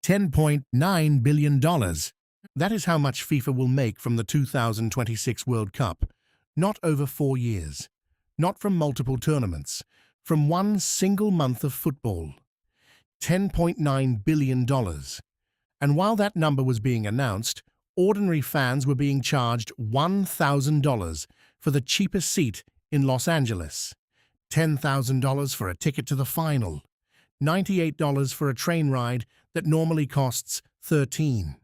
$10.9 billion. That is how much FIFA will make from the 2026 World Cup. Not over 4 years. Not from multiple tournaments. From one single month of football. $10.9 billion. And while that number was being announced, ordinary fans were being charged $1,000 for the cheapest seat in Los Angeles, $10,000 for a ticket to the final, $98 for a train ride that normally costs $13.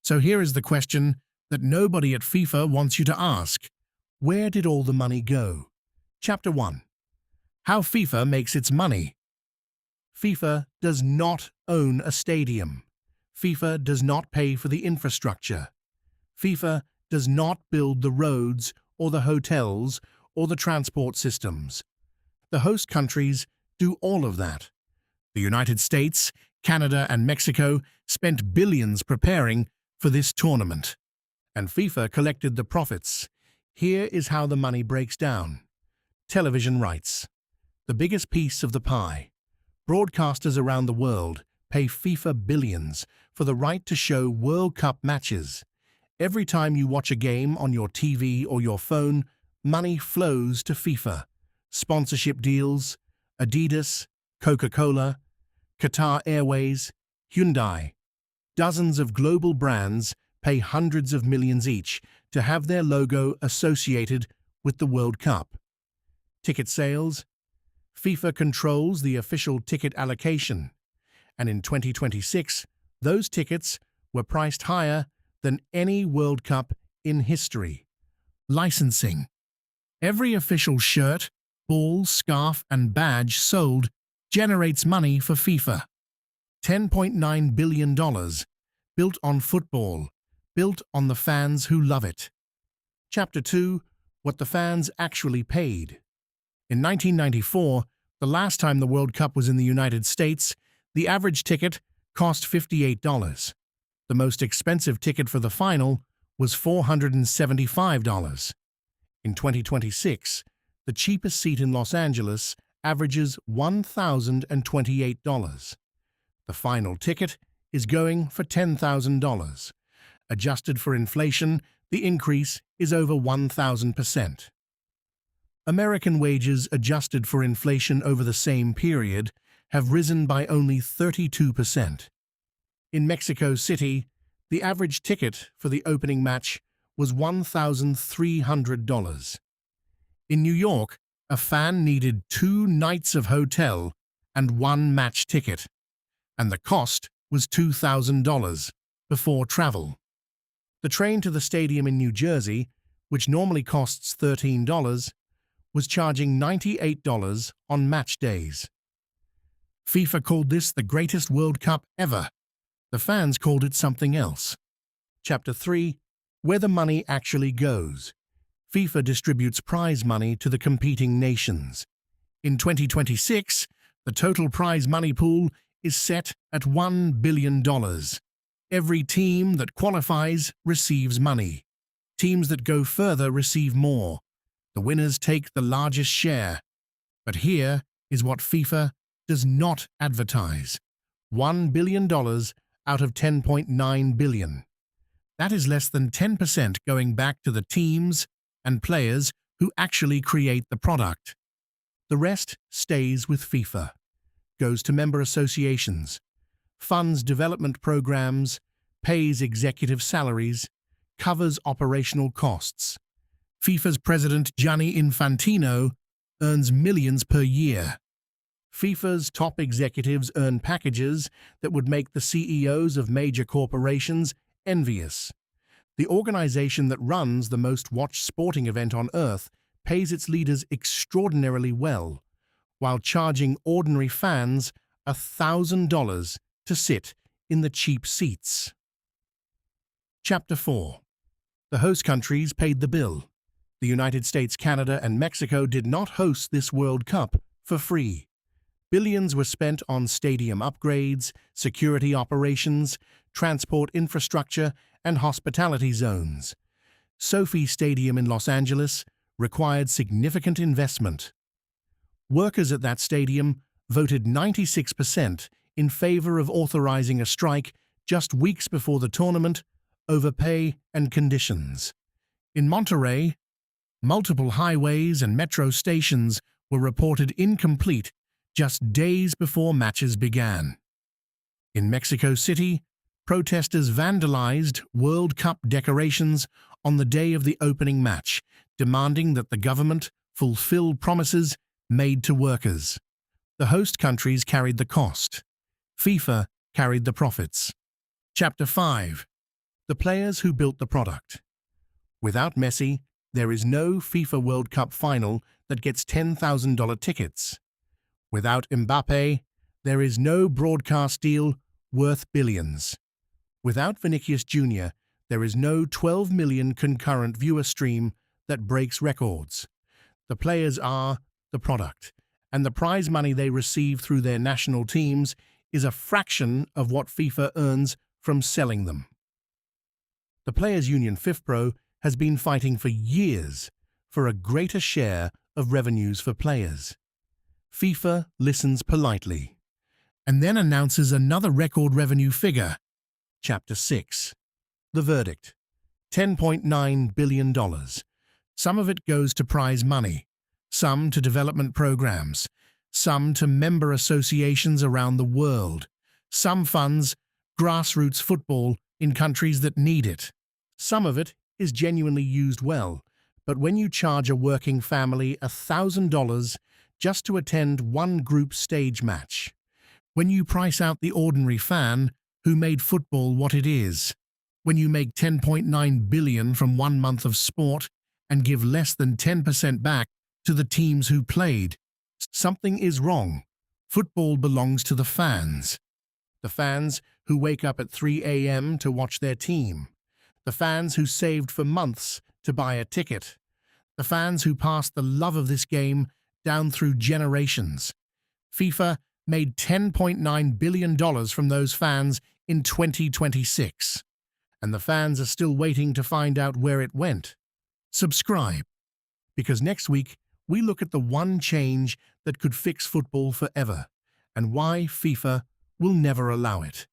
So here is the question that nobody at FIFA wants you to ask. Where did all the money go? Chapter 1. How FIFA makes its money. FIFA does not own a stadium. FIFA does not pay for the infrastructure. FIFA does not build the roads or the hotels or the transport systems. The host countries do all of that. The United States, Canada, and Mexico spent billions preparing for this tournament, and FIFA collected the profits. Here is how the money breaks down. Television rights. The biggest piece of the pie. Broadcasters around the world pay FIFA billions for the right to show World Cup matches. Every time you watch a game on your TV or your phone, money flows to FIFA. Sponsorship deals, Adidas, Coca-Cola, Qatar Airways, Hyundai. Dozens of global brands pay hundreds of millions each to have their logo associated with the World Cup. Ticket sales. FIFA controls the official ticket allocation, and in 2026, those tickets were priced higher than any World Cup in history. Licensing. Every official shirt, ball, scarf, and badge sold generates money for FIFA. $10.9 billion, built on football, built on the fans who love it. Chapter 2. What the fans actually paid. In 1994, the last time the World Cup was in the United States, the average ticket cost $58. The most expensive ticket for the final was $475. In 2026, the cheapest seat in Los Angeles averages $1,028. The final ticket is going for $10,000. Adjusted for inflation, the increase is over 1,000%. American wages adjusted for inflation over the same period have risen by only 32%. In Mexico City, the average ticket for the opening match was $1,300. In New York, a fan needed 2 nights of hotel and 1 match ticket, and the cost was $2,000 before travel. The train to the stadium in New Jersey, which normally costs $13, was charging $98 on match days. FIFA called this the greatest World Cup ever. The fans called it something else. Chapter 3. Where the money actually goes. FIFA distributes prize money to the competing nations. In 2026, the total prize money pool is set at $1 billion. Every team that qualifies receives money. Teams that go further receive more. The winners take the largest share. But here is what FIFA does not advertise. $1 billion out of $10.9 billion. That is less than 10% going back to the teams and players who actually create the product. The rest stays with FIFA, goes to member associations, funds development programs, pays executive salaries, covers operational costs. FIFA's president Gianni Infantino earns millions per year. FIFA's top executives earn packages that would make the CEOs of major corporations envious. The organization that runs the most watched sporting event on earth pays its leaders extraordinarily well, while charging ordinary fans $1,000 to sit in the cheap seats. Chapter 4. The host countries paid the bill. The United States, Canada, and Mexico did not host this World Cup for free. Billions were spent on stadium upgrades, security operations, transport infrastructure, and hospitality zones. SoFi Stadium in Los Angeles required significant investment. Workers at that stadium voted 96% in favor of authorizing a strike just weeks before the tournament, over pay and conditions. In Monterrey, multiple highways and metro stations were reported incomplete just days before matches began. In Mexico City, protesters vandalized World Cup decorations on the day of the opening match, demanding that the government fulfill promises made to workers. The host countries carried the cost. FIFA carried the profits. Chapter 5. The players who built the product. Without Messi, there is no FIFA World Cup final that gets $10,000 tickets. Without Mbappe, there is no broadcast deal worth billions. Without Vinicius Jr., there is no 12 million concurrent viewer stream that breaks records. The players are the product, and the prize money they receive through their national teams is a fraction of what FIFA earns from selling them. The Players' Union FIFPro has been fighting for years for a greater share of revenues for players. FIFA listens politely and then announces another record revenue figure. Chapter 6. The verdict. $10.9 billion. Some of it goes to prize money, some to development programs, some to member associations around the world. Some funds grassroots football in countries that need it. Some of it is genuinely used well, but when you charge a working family $1,000 just to attend one group stage match, when you price out the ordinary fan who made football what it is, when you make $10.9 billion from 1 month of sport and give less than 10% back to the teams who played, something is wrong. Football belongs to the fans. The fans who wake up at 3 a.m. to watch their team. The fans who saved for months to buy a ticket. The fans who passed the love of this game down through generations. FIFA made $10.9 billion from those fans in 2026. And the fans are still waiting to find out where it went. Subscribe, because next week we look at the one change that could fix football forever and why FIFA will never allow it.